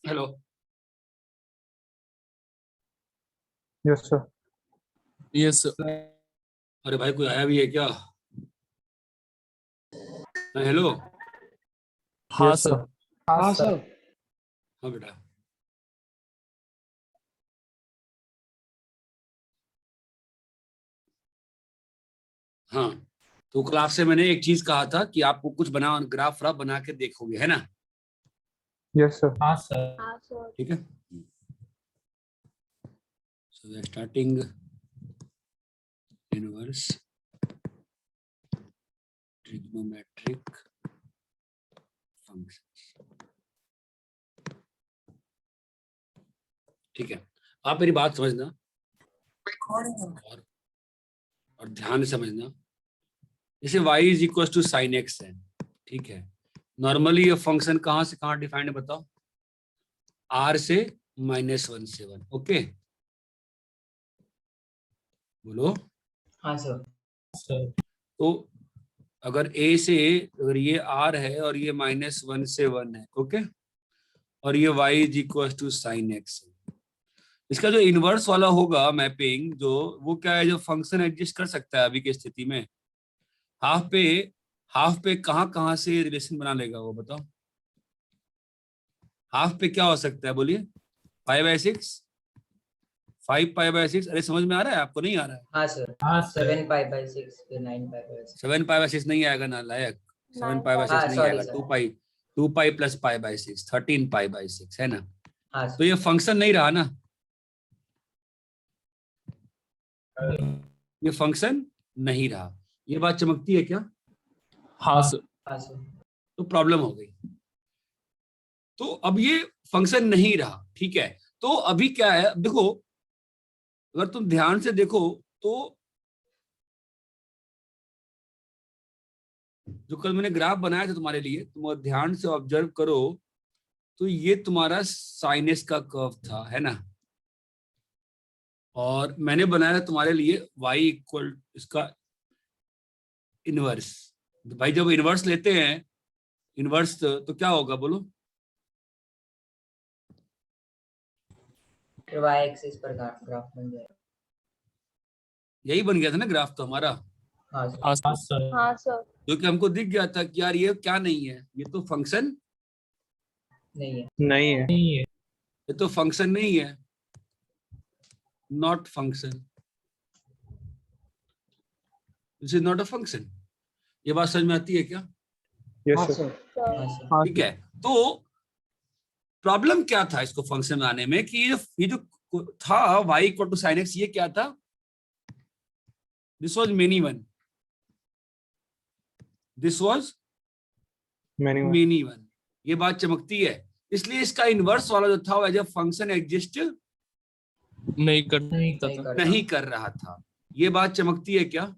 Hello. Yes sir. Yes sir. अरे भाई कोई आया भी है क्या? हेलो। हाँ यस सर। हाँ सर। हाँ बेटा। हाँ, तो क्लास से मैंने एक चीज कहा था कि आपको कुछ बना ग्राफ बना के देखोगे, है ना? Yes sir. हाँ सर। ठीक है। So we are starting inverse trigonometric functions. ठीक है, आप मेरी बात समझना और ध्यान से समझना। जैसे y is equal to sine x है, ठीक है। नॉर्मली ये फंक्शन कहाँ से कहाँ डिफाइंड है बताओ? r से -1 से 1। ओके, बोलो। हाँ सर। तो अगर a से, अगर ये r है और ये -1 से 1 है, ओके, और ये y is equal to sine x है, इसका जो इनवर्स वाला होगा मैपिंग, जो वो क्या है, जो फंक्शन एग्जिस्ट कर सकता है अभी की स्थिति में, हाफ पे कहाँ कहाँ से रिलेशन बना लेगा वो बताओ? हाफ पे क्या हो सकता है बोलिए? 5/6, 5π/6। अरे समझ में आ रहा है आपको? नहीं आ रहा है? हाँ सर। 7π/6 फिर 9π/6। 7π/6 नहीं आएगा ना लायक, 7π/6 हाँ, नहीं sorry, आएगा। sir. 2π + π/6 13π/6 है ना? हाँ तो सर। ये फंक्शन नहीं रहा ना, ये फंक्शन नहीं रहा। ये बात चमकती है क्या? हाँ सर। हाँ सर। तो प्रॉब्लम हो गई। तो अब ये फंक्शन नहीं रहा, ठीक है। तो अभी क्या है, अब देखो, अगर तुम ध्यान से देखो तो जो कल मैंने ग्राफ बनाया था तुम्हारे लिए, तुम ध्यान से ऑब्जर्व करो तो ये तुम्हारा साइनस का कर्व था, है ना? और मैंने बनाया था तुम्हारे लिए y इक्वल इसका इनवर्स। भाई जब इनवर्स लेते हैं, इनवर्स तो क्या होगा बोलो? फिर y एक्सिस पर ग्राफ बन जाएगा। यही बन गया था ना ग्राफ तो हमारा, हाँ सर। हाँ सर। हाँ सर। क्योंकि हमको दिख गया था कि यार ये क्या नहीं है, ये तो फंक्शन, नहीं है। नहीं है। ये तो फंक्शन नहीं है, not function, this is not a function. ये बात समझ में आती है क्या? Yes sir. हाँ सर। ठीक है। तो प्रॉब्लम क्या था इसको फंक्शन में आने में कि ये जो था y equal to sine x, ये क्या था? This was many one, this was many many one. ये बात चमकती है। इसलिए इसका इनवर्स वाला जो था वो एज अ फंक्शन एग्जिस्ट नहीं करता। नहीं कर रहा था। ये बात चमकती है क्या?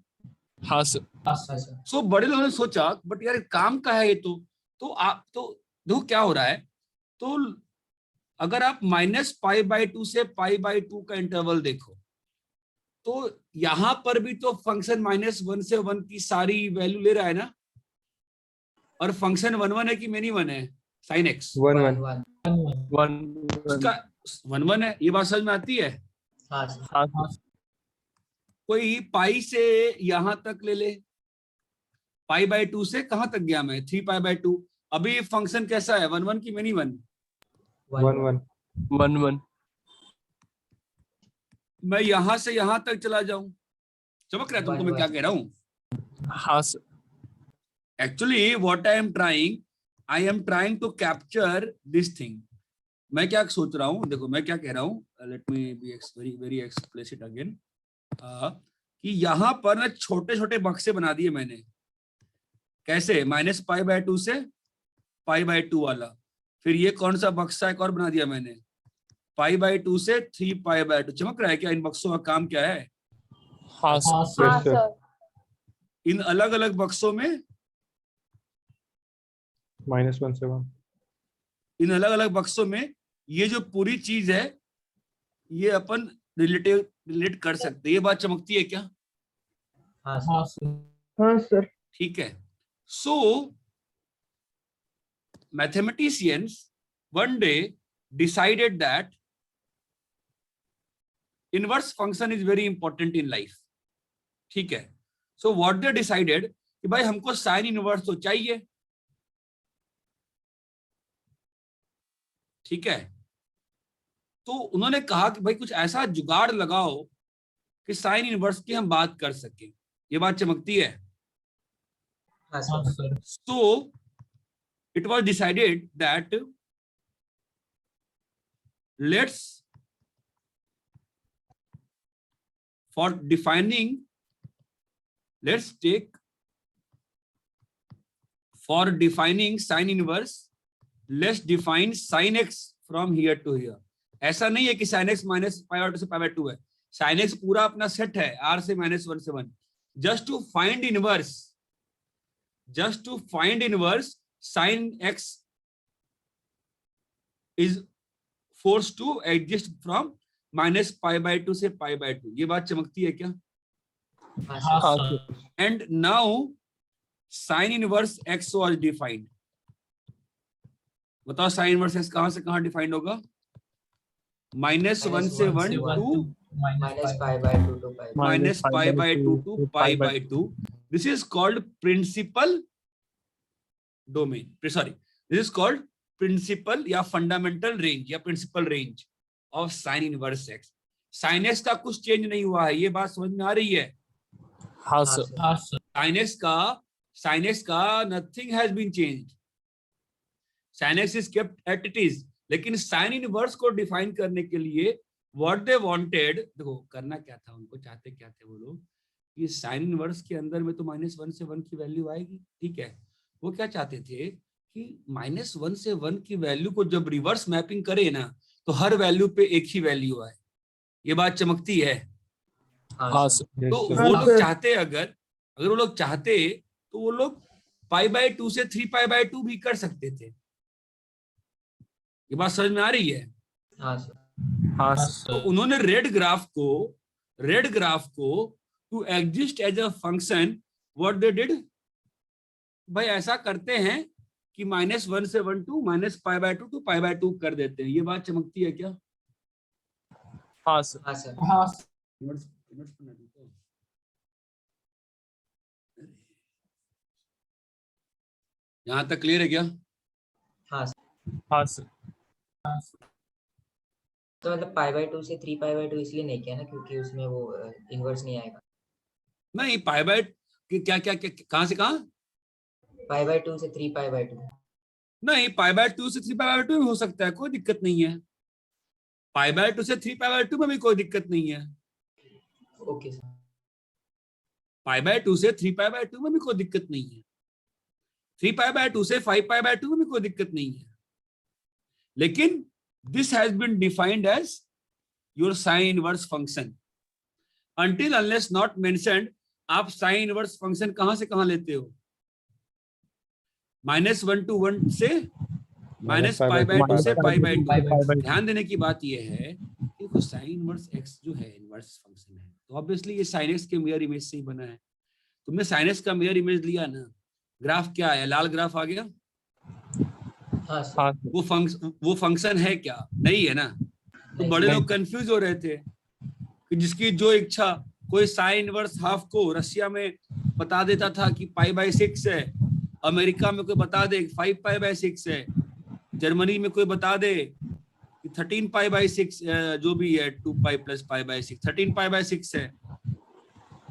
हाँ सर। हाँ सर। सो बड़े लोगों ने सोचा बट यार काम का है ये तो आप तो देखो क्या हो रहा है। तो अगर आप -π/2 से π/2 का इंटरवल देखो तो यहां पर भी तो फंक्शन -1 से 1 की सारी वैल्यू ले रहा है ना, और फंक्शन 1 है कि मेनी वन है? साइन एक्स 1 उसका 1 है। ये बात समझ में आती है? हाँ सर। हाँ सर। कोई पाई से यहां तक ले ले, π/2 से कहां तक गया मैं? 3π/2। अभी फंक्शन कैसा है, 1 की मेनी वन? 1 1 मैं यहां से यहां तक चला जाऊं, चमक रहा है तुमको मैं क्या कह रहा हूं? हाँ sir. Actually what I am trying to capture this thing. मैं क्या सोच रहा हूं, देखो मैं क्या कह रहा हूं, let me be very very explicit again, कि यहां पर ना छोटे छोटे बक्से बना दिए मैंने। कैसे? -π/2 से π/2 वाला। फिर ये कौन सा बक्सा एक और बना दिया मैंने, π/2 से 3π/2। चमक रहा है क्या? इन बक्सों का काम क्या है? हाँ सर। हाँ यस सर। सर। इन अलग अलग बक्सों में, -1 से 1 इन अलग अलग बक्सों में ये जो पूरी चीज है ये अपन रिलेट कर सकते हैं। ये बात चमकती है क्या? हाँ सर। हाँ सर। ठीक है। So mathematicians one day decided that inverse function is very important in life. ठीक है, so what they decided कि भाई हमको साइन इनवर्स तो चाहिए, ठीक है, तो उन्होंने कहा कि भाई कुछ ऐसा जुगाड़ लगाओ कि साइन इनवर्स की हम बात कर सके। ये बात चमकती है। हाँ sir. So it was decided that let's for defining, let's take for defining sin inverse, let's define sin x from here to here. ऐसा नहीं है कि sin x minus pi by 2 से पाई बाय 2 है, sin x पूरा अपना set है r से -1 से 1। just to find inverse sin x is forced to exist from minus pi by 2 से पाई बाय 2। ये बात चमकती है क्या? हाँ sir. And now sin inverse x was defined। बताओ sin inverse x कहां से कहां डिफाइंड होगा? -1 से 1 to minus pi by 2 to pi. minus pi by 2 to pi by 2. This is called principal domain. Sorry, this is called principal या fundamental range या principal range of sin inverse x. sin x का कुछ change नहीं हुआ है, ये बात समझ में आ रही है? हाँ सर। sin x का nothing has been changed. sin x is kept at it is. लेकिन sin inverse को डिफाइन करने के लिए what they wanted, देखो करना क्या था, उनको चाहते क्या थे वो लोग कि साइन इनवर्स के अंदर में तो -1 से 1 की वैल्यू आएगी, ठीक है। वो क्या चाहते थे कि -1 से 1 की वैल्यू को जब रिवर्स मैपिंग करे ना तो हर वैल्यू पे एक ही वैल्यू आए। ये बात चमकती है। हाँ सर। तो Yes, वो sir. लोग चाहते अगर वो लोग चाहते तो वो लोग पाई बाय 2 से 3 पाई बाय 2 भी कर सकते थे। ये बात समझ में आ रही है? हाँ सर। हाँ तो सर। उन्होंने रेड ग्राफ को to exist as a function what they did, भाई ऐसा करते हैं कि -1 से 1 to minus pi by 2 to pi by 2 कर देते हैं। ये बात चमकती है क्या? हाँ सर। हाँ सर। यहां तक क्लियर है क्या? हाँ सर। हाँ सर। तो मतलब पाई बाय 2 से 3 पाई बाय 2 इसलिए नहीं किया ना क्योंकि उसमें वो इनवर्स नहीं आएगा। नहीं, पाई बाय क्या क्या कहां से कहां? पाई बाय 2 से 3 पाई बाय 2। नहीं, पाई बाय 2 से 3 पाई बाय 2 भी हो सकता है, कोई दिक्कत नहीं है। पाई बाय 2 से 3 पाई बाय 2 में भी कोई दिक्कत नहीं है। Okay sir. पाई बाय 2 से 3 पाई बाय 2 में भी कोई दिक्कत नहीं है। 3 पाई बाय 2 से 5 पाई बाय 2 में भी कोई दिक्कत नहीं है। लेकिन this has been defined as your sin inverse function until unless not mentioned। आप sin inverse function कहां से कहां लेते हो? -1 to 1 से माइनस पाई बाय 2 से पाई बाय 2। ध्यान देने की बात यह है कि sin इनवर्स x जो है इनवर्स फंक्शन है, तो ऑब्वियसली ये sin x के मिरर इमेज से ही बना है। तुमने sin x का मिरर इमेज लिया ना, ग्राफ क्या है? लाल ग्राफ आ गया। हाँ सर। हाँ वो फंक्शन है क्या? नहीं है ना। तो बड़े लोग कंफ्यूज हो रहे थे कि जिसकी जो इच्छा, कोई साइन इनवर्स हाफ को रशिया में बता देता था कि पाई बाय 6 है, अमेरिका में कोई बता दे 5 पाई बाय 6 है, जर्मनी में कोई बता दे कि 13 पाई बाय 6 जो भी है 2 pi plus pi by 6 13 pi by 6 है,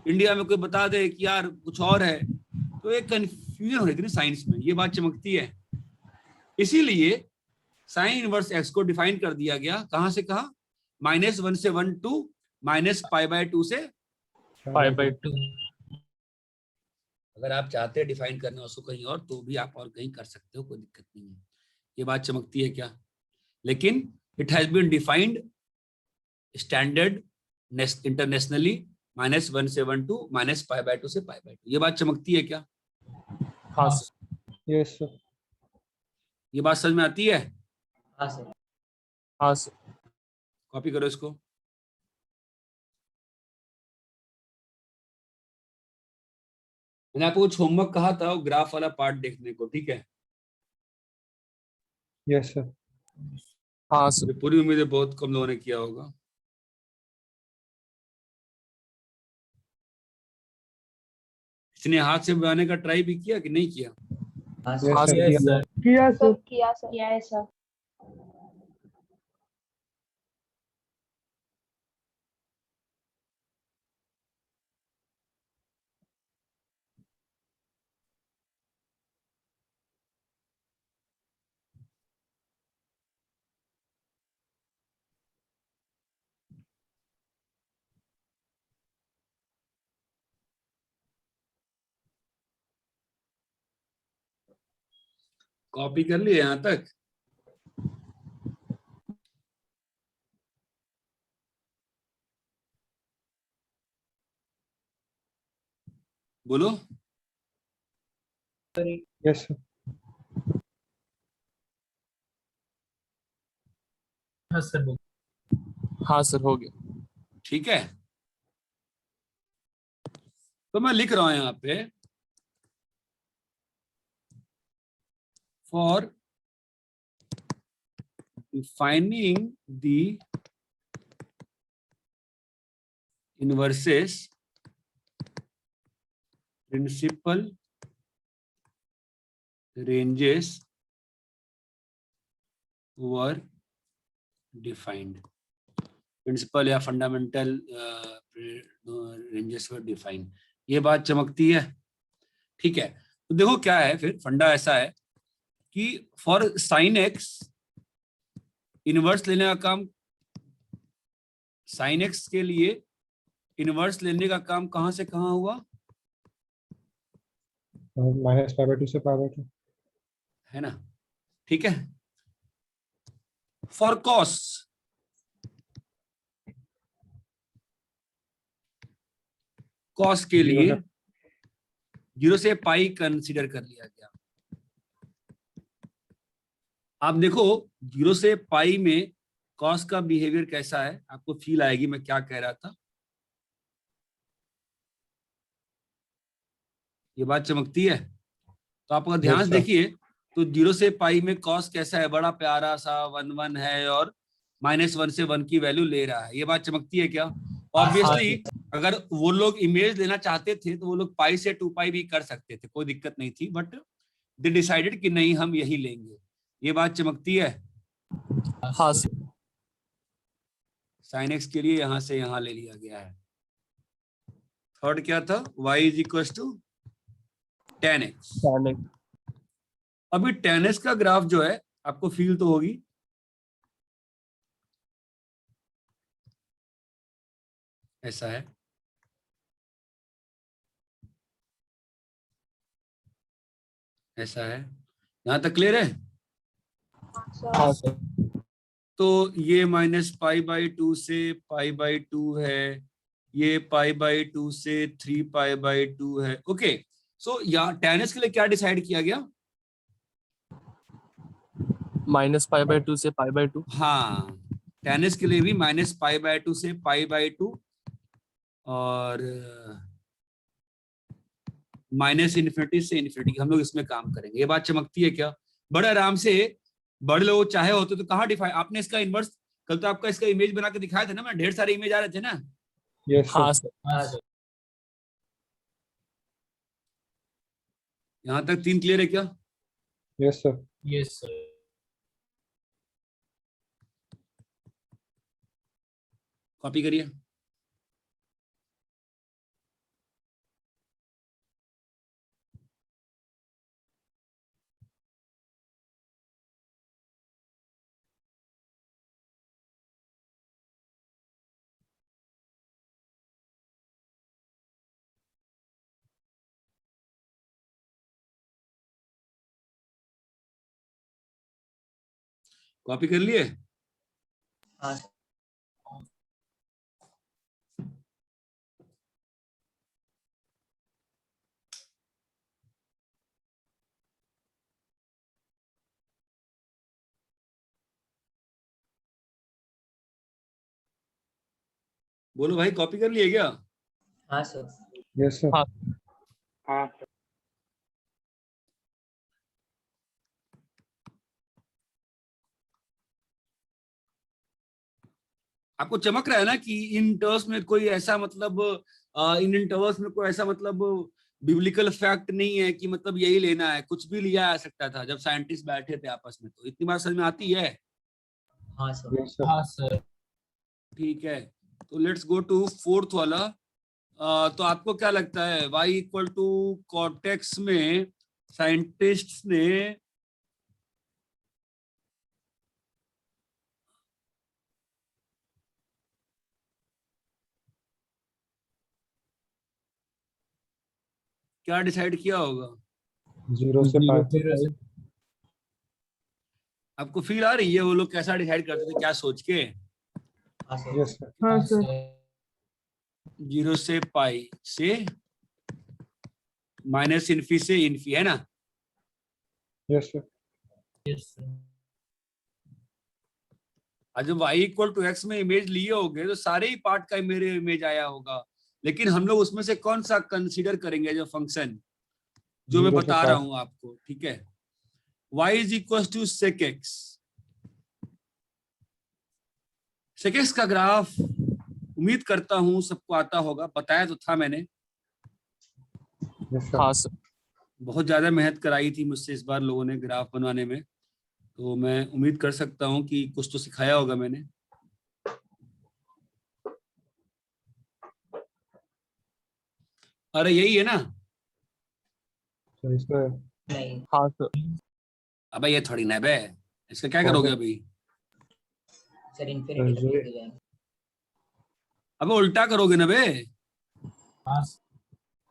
इंडिया में कोई बता दे कि यार कुछ और है। तो एक कंफ्यूजन हो रही थी साइंस में। ये बात चमकती है। इसीलिए साइन इनवर्स एक्स को डिफाइन कर दिया गया। कहां से कहा? -1 से 1 टू माइनस पाई बाय 2 से पाई बाय 2। अगर आप चाहते हैं डिफाइन करना उसको कहीं और, तो भी आप और कहीं कर सकते हो, कोई दिक्कत नहीं है। ये बात चमकती है क्या? लेकिन it has been defined standard internationally -1 से 1 टू माइनस पाई बाय 2 से पाई बाय 2। ये बात चमकती है क्या? हाँ सर। Yes, sir. ये बात समझ में आती है? हाँ सर। हाँ सर। कॉपी करो इसको। मैंने आपको कुछ होमवर्क कहा था, वो ग्राफ वाला पार्ट देखने को, ठीक है? Yes, sir. हाँ सर। मुझे पूरी उम्मीद है बहुत कम लोगों ने किया होगा। इसने हाथ से बनाने का ट्राई भी किया कि नहीं किया? हाँ Yes, सर। sir. Yes, किया sir. किया सर सर. किया है सर। कॉपी कर लिए यहाँ तक? बोलो। Yes, sir. हाँ सर हो गया। ठीक है, तो मैं लिख रहा हूं यहाँ पे, for defining the inverses principal ranges were defined. Principal या फंडामेंटल रेंजेस वर डिफाइंड, ये बात चमकती है। ठीक है, तो देखो क्या है फिर, फंडा ऐसा है कि फॉर साइन एक्स इनवर्स लेने का काम, साइन एक्स के लिए इनवर्स लेने का काम कहां से कहां हुआ, Minus pi by 2 से pi by 2. है ना? ठीक है, फॉर कॉस कॉस के Zero लिए है. 0 से पाई कंसीडर कर लिया गया। आप देखो 0 से पाई में कॉस का बिहेवियर कैसा है, आपको फील आएगी मैं क्या कह रहा था। ये बात चमकती है, तो आप अगर ध्यान Yes, से sir. देखिए तो 0 से पाई में कॉस कैसा है, बड़ा प्यारा सा 1 1 है और -1 से 1 की वैल्यू ले रहा है। ये बात चमकती है क्या? ऑब्वियसली अगर वो लोग इमेज लेना चाहते थे तो वो लोग पाई से 2 पाई भी कर सकते थे, कोई दिक्कत नहीं थी, बट दे डिसाइडेड कि नहीं हम यही लेंगे। ये बात चमकती है। हाँ सर। साइन एक्स के लिए यहां से यहां ले लिया गया है। थर्ड क्या था, y is equal to tan x। अभी tan x का ग्राफ जो है आपको फील तो होगी, ऐसा है, ऐसा है, यहां तक क्लियर है? हाँ सर। तो ये -π/2 से π/2 है, ये π/2 से 3π/2 है। ओके, सो यहाँ tan x के लिए क्या डिसाइड किया गया? -π/2 से π/2। हाँ, tan x के लिए भी -π/2 से π/2 और -∞ से इन्फिनिटी, हम लोग इसमें काम करेंगे। ये बात चमकती है क्या? बड़े आराम से, बड़े लोग चाहे होते तो कहाँ डिफाइन, आपने इसका इन्वर्स कल तो आपका इसका इमेज बना के दिखाया था ना, मैं ढेर सारे इमेज आ रहे थे ना। Yes, sir. हाँ सर। हाँ सर। यहाँ तक 3 क्लियर है क्या? Yes, sir. Yes sir. Copy करिए। कॉपी कर लिए? हाँ सर। बोलो भाई, कॉपी कर लिए क्या? हाँ सर। Yes, sir. हाँ। हाँ. आपको चमक रहा है ना कि इन टर्म्स में कोई ऐसा मतलब इन इंटरवल्स में कोई ऐसा मतलब बिब्लिकल फैक्ट नहीं है कि मतलब यही लेना है, कुछ भी लिया जा सकता था जब साइंटिस्ट बैठे थे आपस में। तो इतनी बात समझ में आती है? हाँ सर। Yes, sir. हाँ सर। ठीक है, तो लेट्स गो टू फोर्थ वाला। तो आपको क्या लगता है y इक्वल टू कॉर्टेक्स में साइंटिस्ट्स ने क्या डिसाइड किया होगा? 0 से pi. 0 आपको फील आ रही है वो लोग कैसा डिसाइड करते थे, क्या सोच के? हाँ सर। Yes, sir. हाँ सर। 0 से पाई से माइनस इन्फी से इन्फी, है ना? Yes, sir. और जब y इक्वल टू एक्स में इमेज लिए होगे तो सारे ही पार्ट का मेरे इमेज आया होगा, लेकिन हम लोग उसमें से कौन सा कंसीडर करेंगे जो फंक्शन जो मैं 0 से बता pi. रहा हूं आपको, ठीक है? y is equal to sec x। sec x का ग्राफ उम्मीद करता हूं सबको आता होगा, बताया तो था मैंने। Yes, sir. हाँ सर। बहुत ज्यादा मेहनत कराई थी मुझसे इस बार लोगों ने ग्राफ बनवाने में, तो मैं उम्मीद कर सकता हूं कि कुछ तो सिखाया होगा मैंने। अरे यही है ना? So इसका नहीं हाँ सर। अबे ये थोड़ी ना बे, इसका क्या कौन करोगे सा? अभी? सर, इन्फिनिटी तक ये- लेके जाएंगे। अबे उल्टा करोगे ना बे,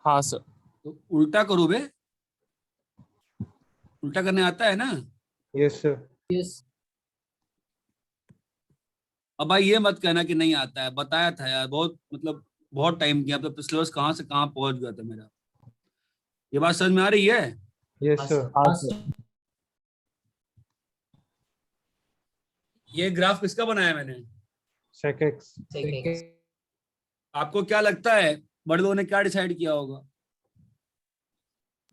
हाँ सर। तो उल्टा करो बे, उल्टा करने आता है ना? Yes, sir. अब भाई ये मत कहना कि नहीं आता है, बताया था यार, बहुत मतलब बहुत टाइम किया, तो सिलेबस कहाँ से कहाँ पहुंच गया था मेरा। ये बात समझ में आ रही है? Yes, हाँ sir. सर। हाँ सर। ये ग्राफ किसका बनाया मैंने? Sec x. Sec x। आपको क्या लगता है बड़े लोगों ने क्या डिसाइड किया होगा?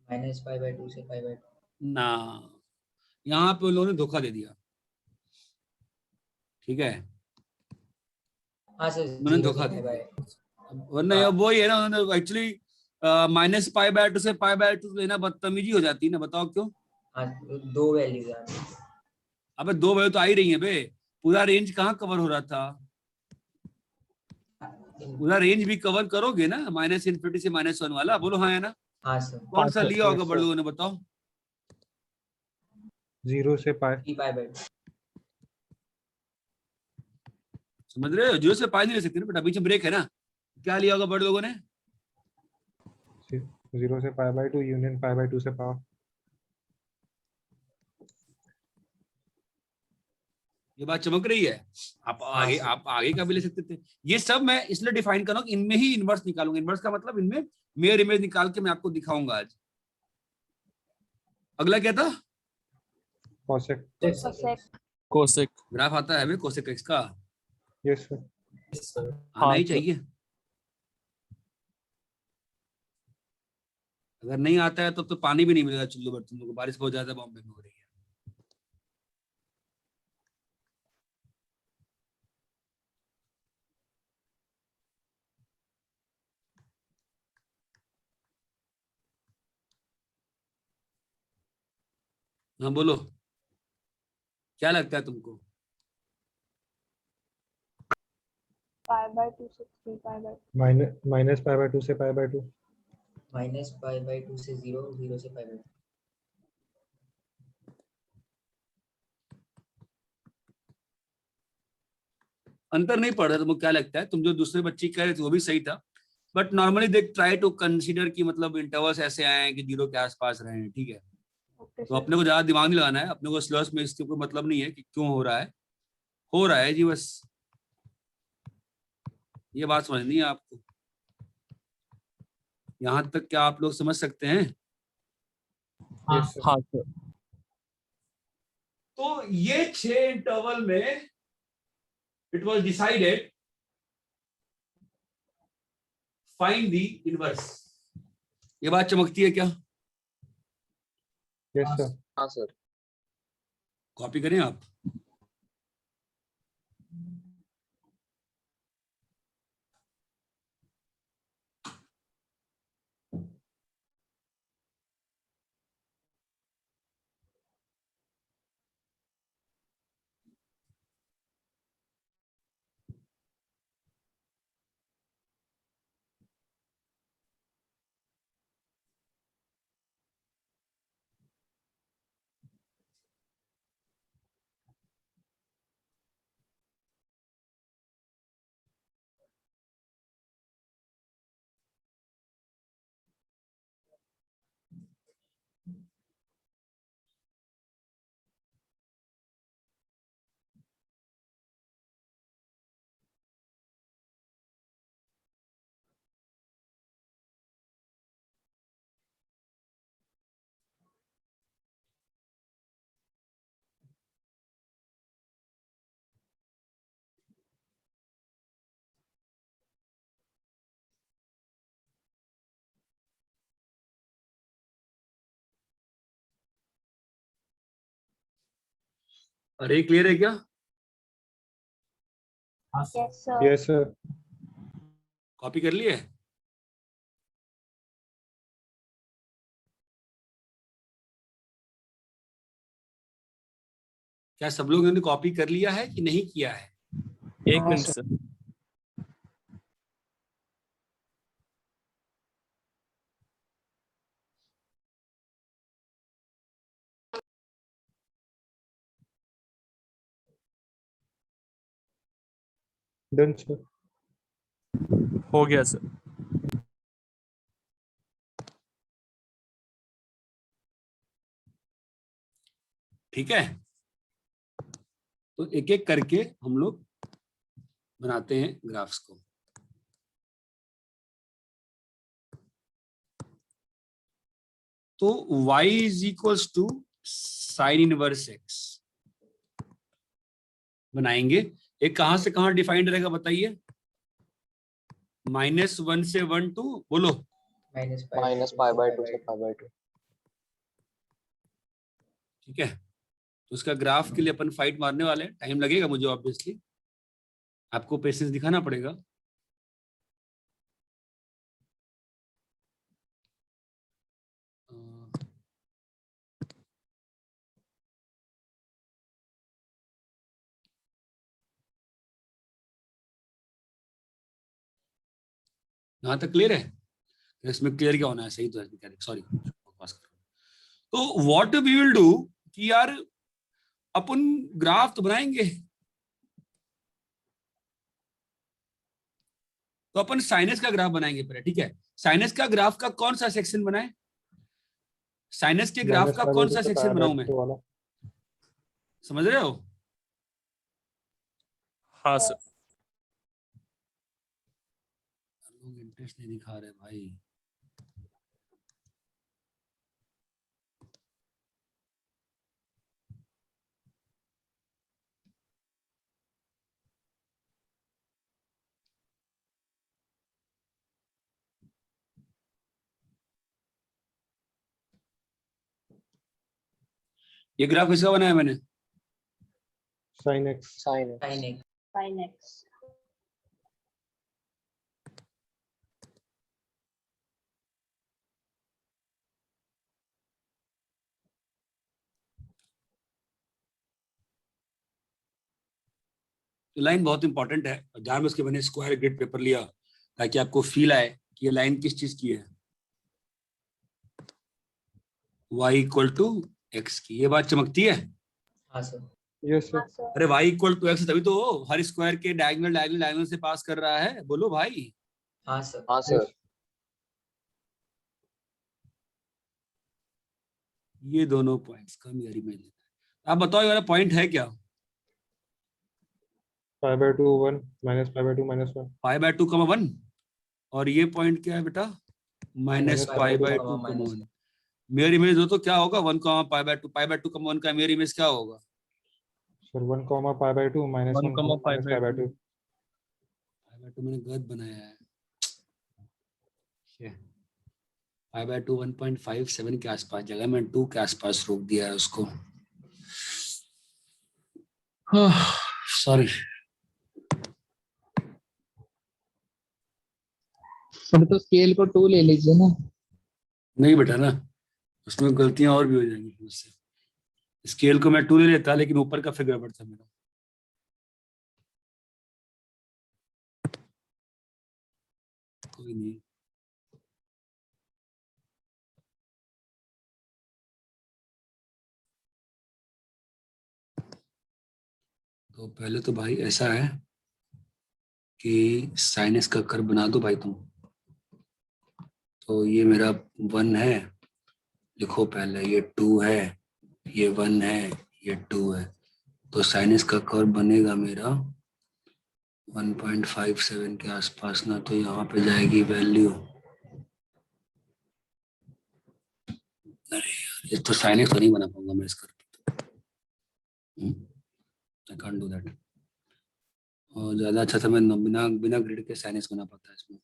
माइनस पाई बाई 2 से पाई बाई 2। ना, यहाँ पे उन लोगों ने धोखा दे दिया, ठीक है? हाँ सर, उन्होंने 0 से धोखा दे पाई बाई। दिया, वरना ये वही है ना, उन्होंने actually minus pi by to से पाई बाय टू लेना बदतमीजी हो जाती है ना, बताओ क्यों? हाँ, दो वैल्यूज आ रही। अबे दो वैल्यू तो आ ही रही है बे, पूरा रेंज कहाँ कवर हो रहा था? पूरा रेंज भी कवर करोगे ना, माइनस इन्फिनिटी से माइनस वन वाला, बोलो हाँ है ना? हाँ सर। कौन सा सर। लिया होगा Yes, बड़े sir. लोगों ने, बताओ? 0 से pi. 3 pi by 2। समझ रहे हो? 0 से पाई नहीं ले सकते ना बेटा, बीच में ब्रेक है ना। क्या लिया होगा बड़े लोगों ने? 0 से pi by 2 union pi by 2 से power. ये बात चमक रही है? आप आगे सर। आप आगे का भी ले सकते थे। ये सब मैं इसलिए डिफाइन कर रहा हूँ कि इनमें ही इनवर्स निकालूंगा। इनवर्स का मतलब इनमें मिरर इमेज निकाल के मैं आपको दिखाऊंगा आज। अगला क्या था? Cosec. कोसेक। ग्राफ आता है कोसेक एक्स का, Yes, sir. आना हाँ ही सर। चाहिए। अगर नहीं आता है तो पानी भी नहीं मिलेगा चुल्लू बर्तन को, बारिश बहुत ज्यादा बॉम्बे में हो रही है। हाँ बोलो, क्या लगता है तुमको? पाई बाय 2 से 3 पाई बाय 2। Minus pi by 2 से pi by 2. Minus pi by 2 से 0, 0 से पाई बाई 2। अंतर नहीं पड़ रहा तुमको? क्या लगता है? तुम जो दूसरे बच्चे कह रहे थे वो भी सही था, बट नॉर्मली देख ट्राई टू कंसीडर कि मतलब इंटरवल्स ऐसे आए हैं कि 0 के आसपास रहे हैं, ठीक है? ओके तो सर। अपने को ज्यादा दिमाग नहीं लगाना है, अपने को सिलेबस में इसके कोई मतलब नहीं है कि क्यों हो रहा है जी, बस ये बात समझनी है आपको। यहाँ तक क्या आप लोग समझ सकते हैं? Yes, sir. हाँ सर। तो ये 6 इंटरवल में it was decided find the inverse. ये बात चमकती है क्या? Yes, sir. हाँ सर। कॉपी करें आप। अरे क्लियर है क्या? Yes, sir. Yes, sir. Copy कर लिए? क्या सब लोगों ने कॉपी कर लिया है कि नहीं किया है? एक हाँ, minute sir. Sir. Done, sir. हो गया सर। ठीक है, तो एक एक करके हम लोग बनाते हैं ग्राफ्स को। तो y is equals to sine inverse x बनाएंगे। एक कहां से कहां डिफाइंड रहेगा बताइए? -1 से 1 टू बोलो। माइनस पाई बाय 2 से पाई बाय 2। ठीक है, तो उसका ग्राफ के लिए अपन फाइट मारने वाले हैं। टाइम लगेगा मुझे ऑब्वियसली, आपको पेशेंस दिखाना पड़ेगा। यहाँ तक क्लियर है? इसमें क्लियर क्या होना है? सही तो है, सॉरी। तो व्हाट वी विल डू कि यार अपन ग्राफ तो बनाएंगे, तो अपन साइनस का ग्राफ बनाएंगे पहले। ठीक है, साइनस का ग्राफ का कौन सा सेक्शन बनाए? साइनस के ग्राफ Minus का pi by कौन 2 सा से सेक्शन pi by बनाऊं मैं? 2 वाला। समझ रहे हो? हाँ सर। लोग इंटरेस्ट नहीं दिखा रहे भाई। ये ग्राफ किसका बनाया मैंने? Sin x. Sine Sin x. तो लाइन बहुत इंपॉर्टेंट है, ध्यान में उसके मैंने स्क्वायर ग्रिड पेपर लिया ताकि आपको फील आए कि ये लाइन किस चीज की है। y इक्वल टू एक्स की, ये बात चमकती है? हाँ सर। Yes, sir. हाँ, sir. अरे y इक्वल टू एक्स तभी तो हर स्क्वायर के डायगोनल डायगोनल डायगोनल से पास कर रहा है। बोलो भाई। हाँ सर। Yes. ये दोनों पॉइंट्स का मेरी में लेना है। आप बताओ ये वाला पॉइंट है क्या? Pi by 2 1 minus pi by 2 minus 1 pi by 2 comma 1, और ये पॉइंट क्या है बेटा? Minus pi pi by 2 by 2 comma कमा minus 1। मेरी इमेज हो तो क्या होगा? 1 कमा पाई बाय 2, पाई बाय 2 कमा 1 का मेरी इमेज क्या होगा? sir 1 comma pi by 2 minus 1 1 comma pi minus by pi by 2। 2 pi by 2 मैंने गलत बनाया है। पाई बाय 2 1.57 के आसपास, जगह मैं 2 के आसपास रोक दिया है उसको। सॉरी। सर तो स्केल को 2 ले लीजिए ना। नहीं बेटा ना, उसमें गलतियां और भी हो जाएंगी मुझसे। स्केल को मैं 2 ले लेता, लेकिन ऊपर का फिगर गड़बड़ था मेरा। कोई नहीं। तो पहले तो भाई ऐसा है कि साइनस का कर्व बना दो भाई तुम। तो ये मेरा 1 है, लिखो पहले। ये 2 है, ये 1 है, ये 2 है। तो साइनस का कर्व बनेगा मेरा 1.57 के आसपास ना। तो यहाँ पे जाएगी वैल्यू, अरे यार ये तो साइनस तो नहीं बना पाऊंगा मैं इसका। I can't do that. और ज्यादा अच्छा था मैं बिना बिना ग्रिड के साइनस बना पाता है इसमें।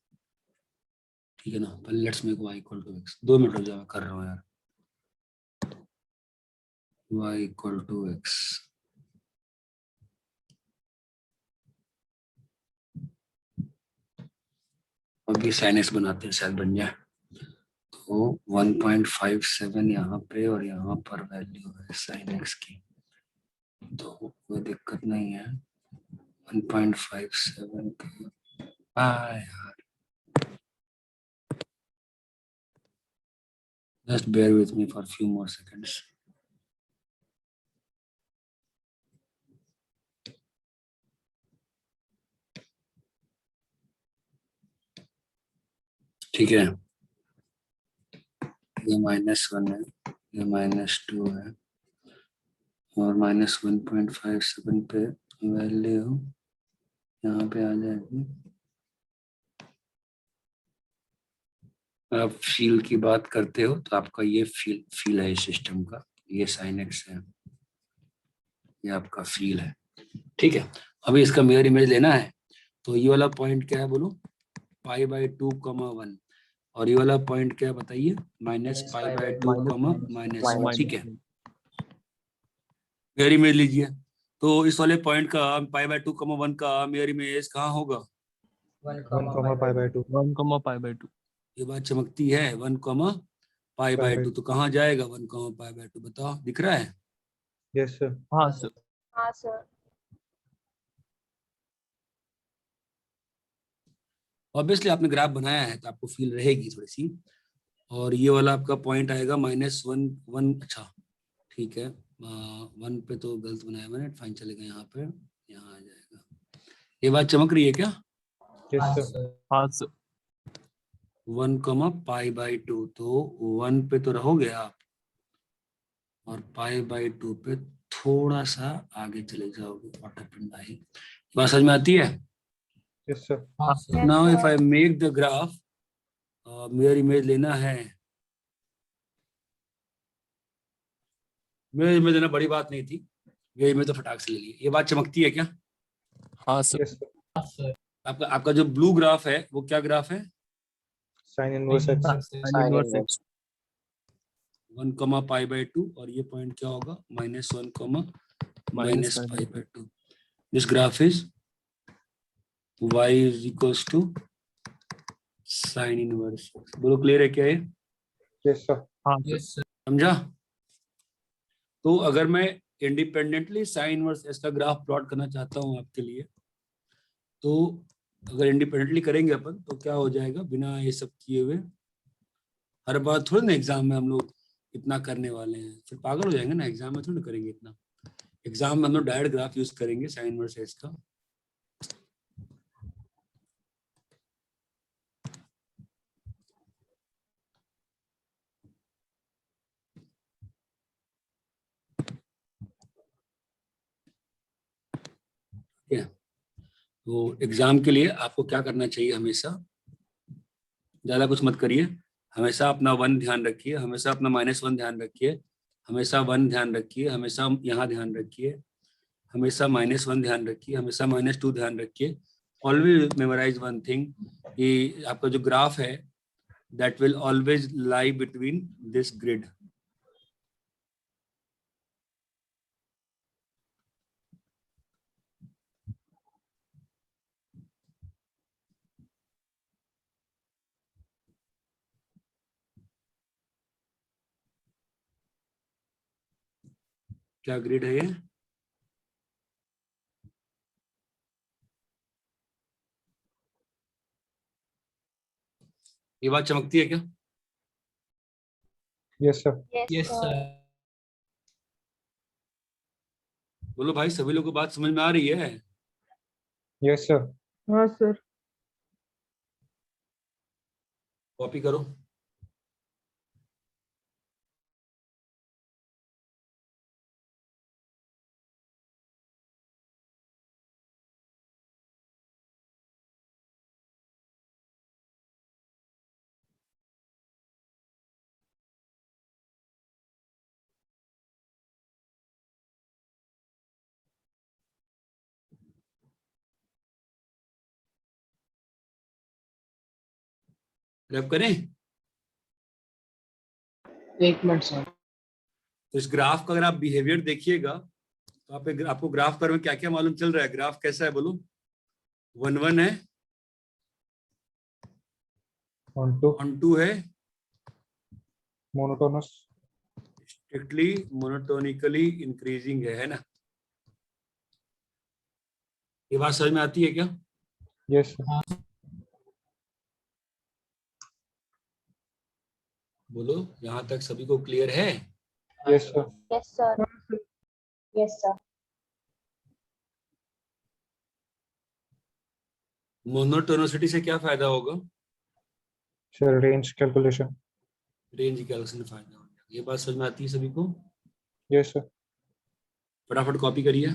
ठीक है ना, पहले let's make y equal to x। 2 minute हो जाए, मैं कर रहा हूँ यार। y इक्वल टू x, अभी साइन एक्स बनाते हैं, शायद बन जाए। तो 1.57 यहाँ पे और यहाँ पर वैल्यू है साइन एक्स की, तो कोई दिक्कत नहीं है। 1.57 के यार, just bear with me for a few more seconds. ठीक है, ये -1 है, ये -2 है, और -1.57 पे वैल्यू यहाँ पे आ जाएगी। आप फील की बात करते हो तो आपका ये फील है इस सिस्टम का, ये साइन एक्स है, ये आपका फील है। ठीक है, अभी इसका मिरर इमेज लेना है, तो ये वाला पॉइंट क्या है बोलो, π/2, 1, और ये वाला पॉइंट क्या है बताइए, -π/2, -1। ठीक है, मिरर इमेज लीजिए, तो इस वाले पॉइंट का π/2, 1 का मिरर इमेज कहाँ होगा, 1, 1, (1, π/2) ये बात चमकती है। 1, π/2 तो कहाँ जाएगा 1, π/2, बताओ, दिख रहा है? Yes sir. हाँ सर। हाँ सर। ऑब्वियसली आपने ग्राफ बनाया है तो आपको फील रहेगी थोड़ी सी। और ये वाला आपका पॉइंट आएगा -1, अच्छा ठीक है, 1 पे तो गलत बनाया मैंने, फाइन चलेगा, यहाँ पे यहाँ आ जाएगा। ये बात चमक रही है क्या? Yes sir. हाँ सर। 1, π/2, तो 1 पे तो रहोगे आप, और π/2 पे थोड़ा सा आगे चले जाओगे, व्हाट हैपेंड भाई, बात समझ में आती है? Yes sir. Yes, now if sir. I make the graph, mirror image लेना है, मिरर इमेज लेना बड़ी बात नहीं थी, मिरर इमेज तो फटाक से ले लिए। ये बात चमकती है क्या? हाँ सर। Yes sir. आपका जो ब्लू ग्राफ है वो क्या ग्राफ है? Sine inverse x. Sin inverse x. 1, π/2, और ये पॉइंट क्या होगा, -1, -π/2। This graph is y = sine inverse. बोलो क्लियर है क्या ये? Yes sir. हाँ सर। समझा? तो अगर मैं इंडिपेंडेंटली साइन इनवर्स एस का ग्राफ प्लॉट करना चाहता हूँ आपके लिए, तो अगर इंडिपेंडेंटली करेंगे अपन तो क्या हो जाएगा, बिना ये सब किए हुए, हर बार थोड़ी ना एग्जाम में हम लोग इतना करने वाले हैं, फिर पागल हो जाएंगे ना, एग्जाम में थोड़ी ना करेंगे इतना। एग्जाम में हम लोग डायरेक्ट ग्राफ यूज करेंगे साइन इनवर्स एस का। तो एग्जाम के लिए आपको क्या करना चाहिए, हमेशा ज्यादा कुछ मत करिए, हमेशा अपना 1 ध्यान रखिए, हमेशा अपना -1 ध्यान रखिए, हमेशा 1 ध्यान रखिए, हमेशा यहाँ ध्यान रखिए, हमेशा -1 ध्यान रखिए, हमेशा -2 ध्यान रखिए। ऑलवेज मेमोराइज वन थिंग, कि आपका जो ग्राफ है that will always lie between this grid. क्या ग्रिड है ये? ये बात चमकती है क्या? Yes sir. Yes, sir. बोलो भाई, सभी लोगों को बात समझ में आ रही है? Yes sir. हाँ सर। कॉपी करो। रैप करें? 1 मिनट सर। तो इस ग्राफ का अगर आप बिहेवियर देखिएगा तो आपको ग्राफ पर में क्या क्या मालूम चल रहा है, ग्राफ कैसा है बोलो? 1, 1 है, onto ऑन टू है, monotonous. स्ट्रिक्टली मोनोटोनिकली इंक्रीजिंग है ना? ये बात समझ में आती है क्या? Yes, sir. बोलो, यहाँ तक सभी को क्लियर है? Yes, sir. Yes, sir. Yes, sir. Monotonicity से क्या फायदा होगा? Sir, range calculation. Range calculation फायदा होगा। ये बात समझ में आती है सभी को? Yes, sir. फटाफट कॉपी करिए।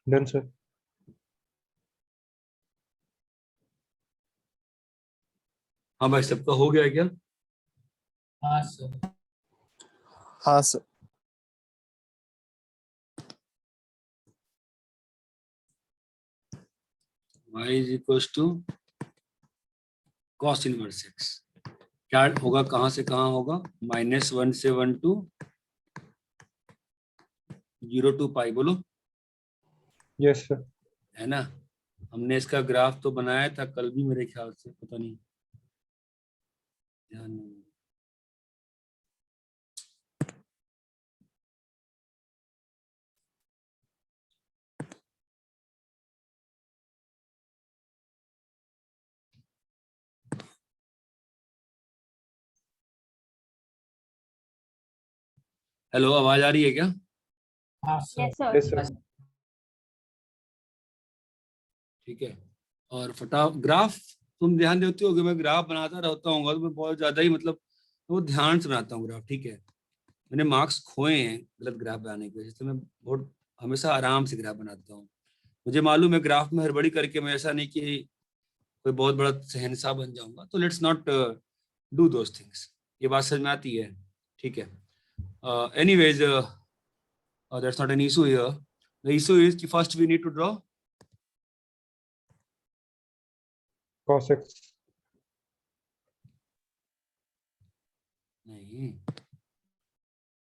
Done, sir. हाँ भाई, सबका हो गया क्या? हाँ sir. y is equals to cos inverse x। क्या होगा, कहाँ से कहाँ होगा? -1 से 1 to 0 to पाई। बोलो, Yes, sir. है ना? हमने इसका ग्राफ तो बनाया था कल भी मेरे ख्याल से, पता नहीं, ध्यान नहीं। हेलो, आवाज आ रही है क्या? Yes, sir. Yes, sir. ठीक है। और ग्राफ तुम ध्यान देते हो कि मैं ग्राफ बनाता रहता हूँ तो मैं बहुत ज्यादा ही मतलब वो ध्यान से बनाता हूँ ग्राफ। ठीक है, मैंने मार्क्स खोए हैं गलत ग्राफ बनाने की वजह से। मैं बहुत हमेशा आराम से ग्राफ बनाता हूँ। मुझे मालूम है ग्राफ में हड़बड़ी करके मैं ऐसा नहीं कि कोई बहुत बड़ा शहंशाह बन जाऊंगा। तो let's not do those things. ये बात समझ में आती है? ठीक है। Anyways, that's not an issue here. The issue is कि first we need to draw Cos x. नहीं,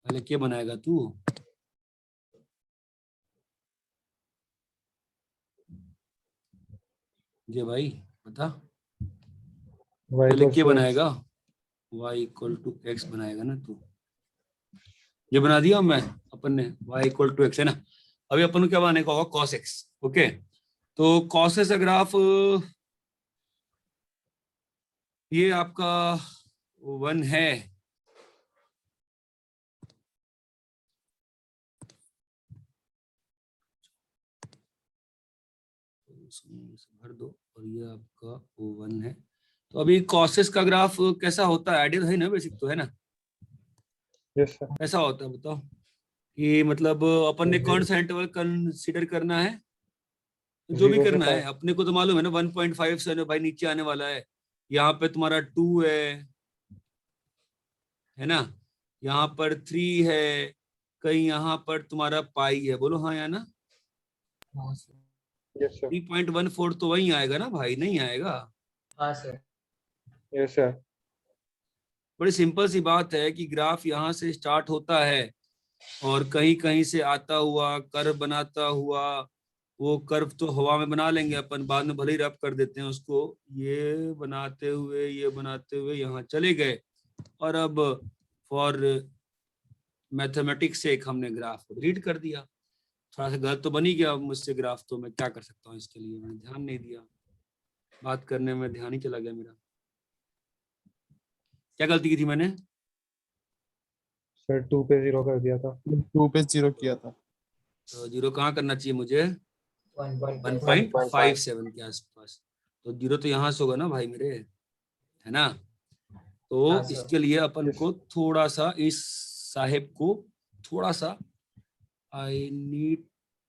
पहले क्या बनाएगा तू? ये भाई बता, Y पहले equals क्या to x. बनाएगा? y इक्वल टू x बनाएगा ना तू? ये बना दिया मैं अपन ने, y इक्वल टू x, है ना? अभी अपन को क्या बनाने का होगा? cos x। ओके, तो cos x ग्राफ ये आपका 1 है। भर दो, और ये आपका O1 है। तो अभी cos का ग्राफ कैसा होता है? आइडियल है ना, बेसिक तो है ना? Yes, sir. कैसा होता है बताओ? कि मतलब अपन ने कौन सा इंटरवल कंसीडर करना है? जो भी 0 से करना है 5. अपने को तो मालूम है ना, 1.5 से भाई नीचे आने वाला है। यहाँ पे तुम्हारा 2 है ना? यहाँ पर 3 है, कहीं यहाँ पर तुम्हारा पाई है। बोलो हाँ या ना? Yes, sir. 3.14 तो वही आएगा ना भाई, नहीं आएगा? हाँ सर। Yes, sir. बड़ी सिंपल सी बात है कि ग्राफ यहाँ से स्टार्ट होता है और कहीं कहीं से आता हुआ कर्व बनाता हुआ, वो कर्व तो हवा में बना लेंगे अपन, बाद में भले ही रब कर देते हैं उसको, ये बनाते हुए यहाँ चले गए। और अब फॉर मैथमेटिक्स से एक हमने ग्राफ को डिलीट कर दिया। थोड़ा सा गलत तो बन ही गया मुझसे ग्राफ, तो मैं क्या कर सकता हूँ इसके लिए? मैंने ध्यान नहीं दिया, बात करने में ध्यान ही चला गया मेरा। क्या गलती की थी मैंने? सर 2 पे 0 कर दिया था. 2 पे 0 किया था। तो 0 कहाँ करना चाहिए मुझे? 1.5 1.57 के आसपास। तो 0 तो यहाँ से होगा ना भाई मेरे, है ना? तो हाँ, सर। इसके लिए अपन को थोड़ा सा इस साहेब को थोड़ा सा, आई नीड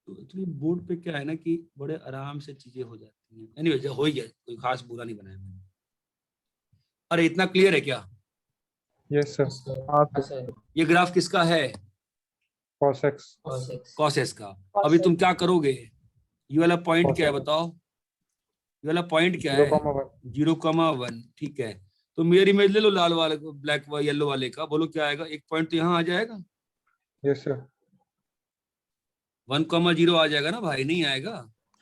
तो एक्चुअली बोर्ड पे क्या है ना कि बड़े आराम से चीजें हो जाती हैं। एनीवे हो ही गया, कोई खास बुरा नहीं बनाया मैंने। अरे इतना क्लियर है क्या? Yes sir. हाँ हाँ सर। सर ये ग्राफ किसका है? cos x cos x cos s का। अभी तुम क्या करोगे? ये वाला पॉइंट क्या है cos बताओ? ये वाला पॉइंट क्या 0,1 है? 0,1। ठीक है, तो मिरर इमेज ले लो लाल वाले को, ब्लैक व येलो वाले का, बोलो क्या आएगा? एक पॉइंट तो यहाँ आ जाएगा, यस सर 1,0 आ जाएगा ना भाई, नहीं आएगा?